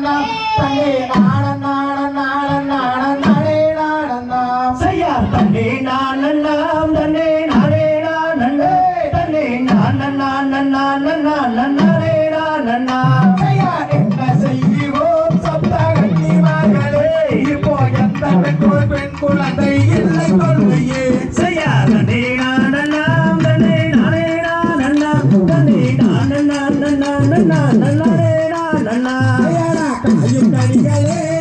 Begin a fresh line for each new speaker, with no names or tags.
தன்னே நான நான நான நான நானே நான செய்யா தன்னே நான நாம் தன்னே நானே நான தன்னே நான நான நான நான நானே நான செய்யா என்ன செய்வோம் சப்தகன்னி மகளே இப்போ எந்த பெண் குழந்தை இல்லை கொள்ளையே செய்யா தன்னே நான நாம் தன்னே நானே நான தன்னே நான நான நான நான நானே நான காயும் கனிகளே